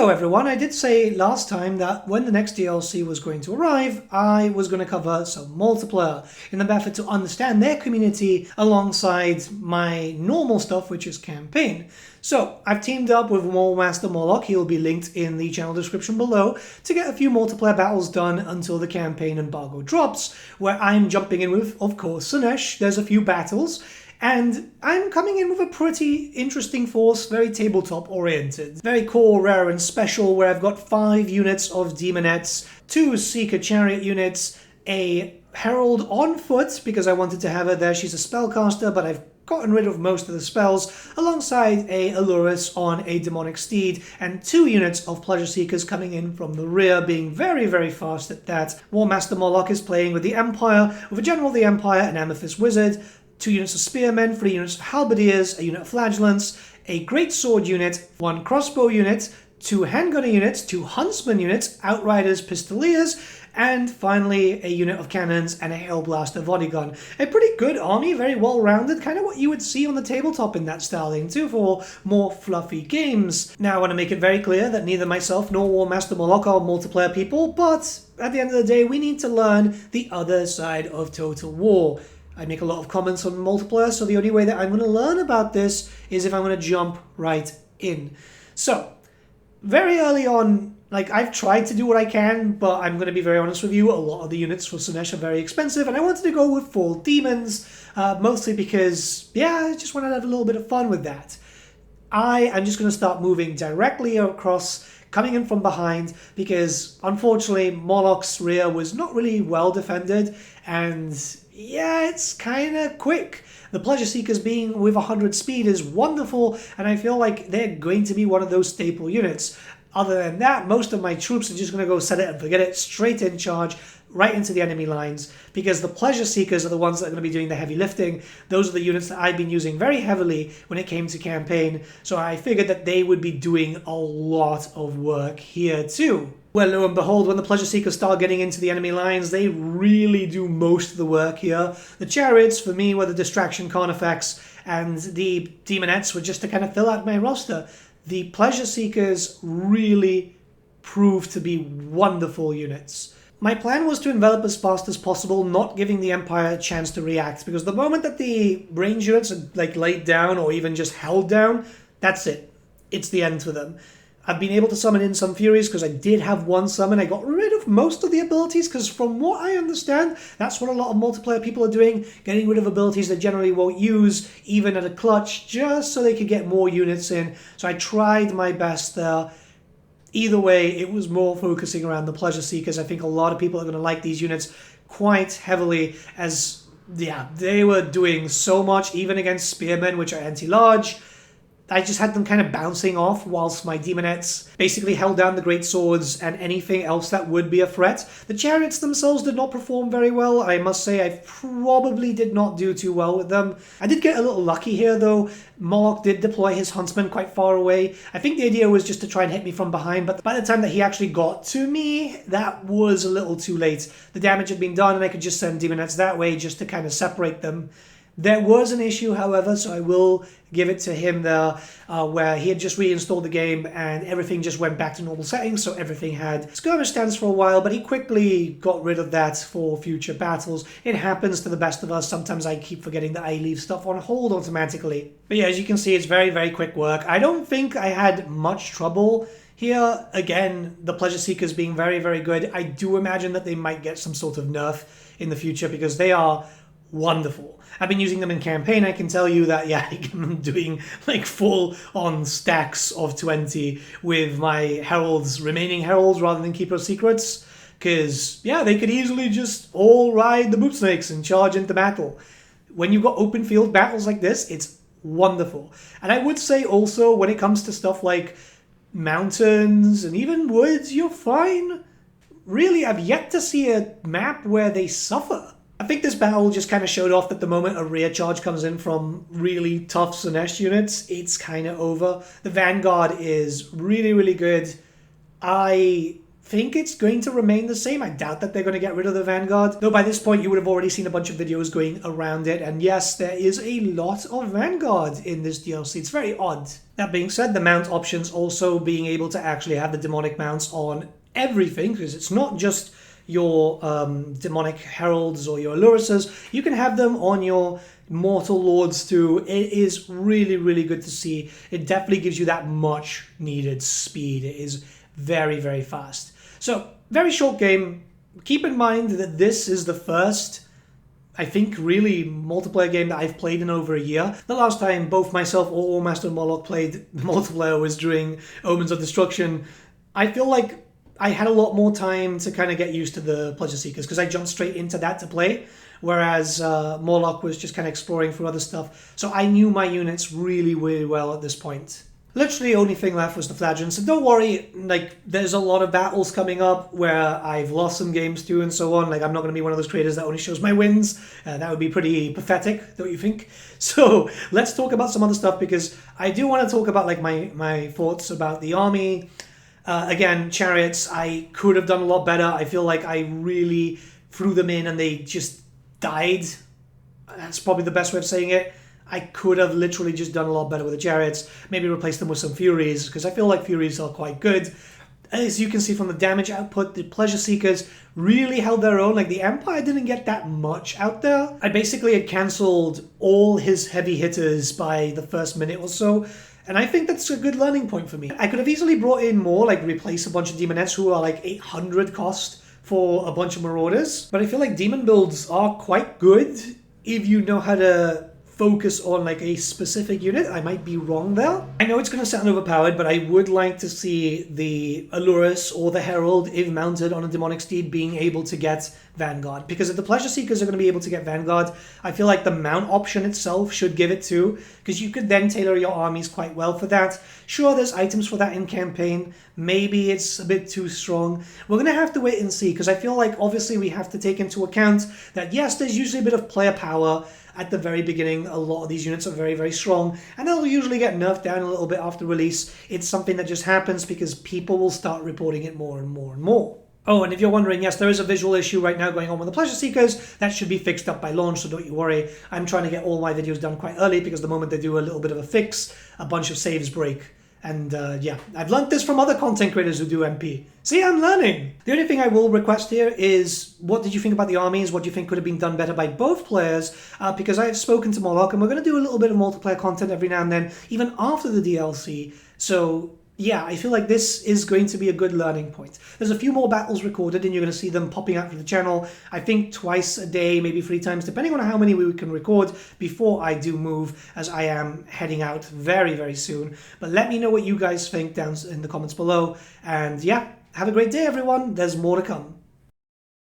Hello everyone, I did say last time that when the next DLC was going to arrive, I was going to cover some multiplayer in the effort to understand their community alongside my normal stuff, which is campaign. So I've teamed up with Master Morlock, he'll be linked in the channel description below, to get a few multiplayer battles done until the campaign embargo drops, where I'm jumping in with, of course, Slaanesh. There's a few battles. And I'm coming in with a pretty interesting force, very tabletop oriented. Very core, rare and special, where I've got 5 units of Demonettes, 2 Seeker Chariot units, a Herald on foot, because I wanted to have her there. She's a spellcaster, but I've gotten rid of most of the spells, alongside a Allurus on a Daemonic Steed, and 2 units of Pleasureseekers coming in from the rear, being very, very fast at that. War Master Morlock is playing with the Empire, with a General of the Empire, an Amethyst Wizard, 2 units of Spearmen, 3 units of Halberdiers, a unit of Flagellants, a Great Sword unit, 1 Crossbow unit, 2 Handgunner units, 2 Huntsman units, Outriders, Pistoliers, and finally a unit of Cannons and a Hailblaster Bodygun. A pretty good army, very well-rounded, kind of what you would see on the tabletop in that styling too, for more fluffy games. Now I want to make it very clear that neither myself nor War Master Morlock are multiplayer people, but at the end of the day we need to learn the other side of Total War. I make a lot of comments on multiplayer, so the only way that I'm going to learn about this is if I'm going to jump right in. So, very early on, I've tried to do what I can, but I'm going to be very honest with you, a lot of the units for Slaanesh are very expensive, and I wanted to go with full demons, mostly because, I just wanted to have a little bit of fun with that. I am just going to start moving directly across, coming in from behind, because unfortunately Morlock's rear was not really well defended, and it's kind of quick. The Pleasureseekers being with 100 speed is wonderful, and I feel like they're going to be one of those staple units. Other than that, most of my troops are just going to go set it and forget it, straight in charge, right into the enemy lines, because the Pleasureseekers are the ones that are going to be doing the heavy lifting. Those are the units that I've been using very heavily when it came to campaign, so I figured that they would be doing a lot of work here too. Well, lo and behold, when the Pleasureseekers start getting into the enemy lines, they really do most of the work here. The Chariots, for me, were the distraction Carnifex, and the Demonettes were just to kind of fill out my roster. The Pleasureseekers really proved to be wonderful units. My plan was to envelop as fast as possible, not giving the Empire a chance to react, because the moment that the range units are laid down or even just held down, that's it. It's the end for them. I've been able to summon in some Furies because I did have 1 summon. I got rid of most of the abilities because from what I understand, that's what a lot of multiplayer people are doing, getting rid of abilities they generally won't use, even at a clutch, just so they could get more units in. So I tried my best there. Either way, it was more focusing around the Pleasureseekers. I think a lot of people are going to like these units quite heavily, as they were doing so much, even against Spearmen, which are anti-large. I just had them kind of bouncing off whilst my Demonettes basically held down the Great Swords and anything else that would be a threat. The Chariots themselves did not perform very well. I must say I probably did not do too well with them. I did get a little lucky here though. Morlock did deploy his Huntsman quite far away. I think the idea was just to try and hit me from behind, but by the time that he actually got to me, that was a little too late. The damage had been done and I could just send Demonettes that way just to kind of separate them. There was an issue, however, so I will give it to him there, where he had just reinstalled the game and everything just went back to normal settings, so everything had skirmish stance for a while, but he quickly got rid of that for future battles. It happens to the best of us. Sometimes I keep forgetting that I leave stuff on hold automatically. But yeah, as you can see, it's very, very quick work. I don't think I had much trouble here. Again, the Pleasureseekers being very, very good. I do imagine that they might get some sort of nerf in the future because they are wonderful. I've been using them in campaign. I can tell you that, I'm doing full on stacks of 20 with my remaining heralds rather than Keeper of Secrets. Because, they could easily just all ride the boot snakes and charge into battle. When you've got open field battles like this, it's wonderful. And I would say also, when it comes to stuff like mountains and even woods, you're fine. Really, I've yet to see a map where they suffer. I think this battle just kind of showed off that the moment a rear charge comes in from really tough Slaanesh units, it's kind of over. The Vanguard is really, really good. I think it's going to remain the same. I doubt that they're going to get rid of the Vanguard, though by this point you would have already seen a bunch of videos going around it, and yes, there is a lot of Vanguard in this DLC. It's very odd. That being said, the mount options also being able to actually have the demonic mounts on everything, because it's not just your demonic heralds or your Aluruses. You can have them on your mortal lords too. It is really, really good to see. It definitely gives you that much needed speed. It is very, very fast. So, very short game. Keep in mind that this is the first, I think, really multiplayer game that I've played in over a year. The last time both myself or Master and Moloch played multiplayer was during Omens of Destruction. I feel like I had a lot more time to kind of get used to the Pleasureseekers because I jumped straight into that to play, whereas Moloch was just kind of exploring through other stuff. So I knew my units really, really well at this point. Literally the only thing left was the Flagellants, and don't worry, like, there's a lot of battles coming up where I've lost some games too and so on. Like, I'm not going to be one of those creators that only shows my wins. That would be pretty pathetic, don't you think? So let's talk about some other stuff, because I do want to talk about like my thoughts about the army. Again, chariots, I could have done a lot better. I feel like I really threw them in and they just died. That's probably the best way of saying it. I could have literally just done a lot better with the chariots. Maybe replace them with some Furies, because I feel like Furies are quite good. As you can see from the damage output, the Pleasureseekers really held their own. Like, the Empire didn't get that much out there. I basically had cancelled all his heavy hitters by the first minute or so, and I think that's a good learning point for me. I could have easily brought in more, like replace a bunch of Demonettes who are like 800 cost for a bunch of Marauders, but I feel like Demon builds are quite good if you know how to focus on like a specific unit. I might be wrong there. I know it's going to sound overpowered, but I would like to see the Alurus or the Herald, if mounted on a Demonic Steed, being able to get Vanguard. Because if the Pleasureseekers are going to be able to get Vanguard, I feel like the mount option itself should give it too, because you could then tailor your armies quite well for that. Sure, there's items for that in campaign. Maybe it's a bit too strong. We're going to have to wait and see, because I feel like obviously we have to take into account that yes, there's usually a bit of player power at the very beginning. A lot of these units are very, very strong, and they'll usually get nerfed down a little bit after release. It's something that just happens because people will start reporting it more and more and more. Oh, and if you're wondering, yes, there is a visual issue right now going on with the Pleasureseekers. That should be fixed up by launch, so don't you worry. I'm trying to get all my videos done quite early, because the moment they do a little bit of a fix, a bunch of saves break. And yeah, I've learned this from other content creators who do MP. See, I'm learning! The only thing I will request here is, what did you think about the armies? What do you think could have been done better by both players? Because I have spoken to Moloch, and we're going to do a little bit of multiplayer content every now and then, even after the DLC. So yeah, I feel like this is going to be a good learning point. There's a few more battles recorded, and you're going to see them popping out for the channel. I think twice a day, maybe 3 times, depending on how many we can record before I do move, as I am heading out very, very soon. But let me know what you guys think down in the comments below. And yeah, have a great day, everyone. There's more to come.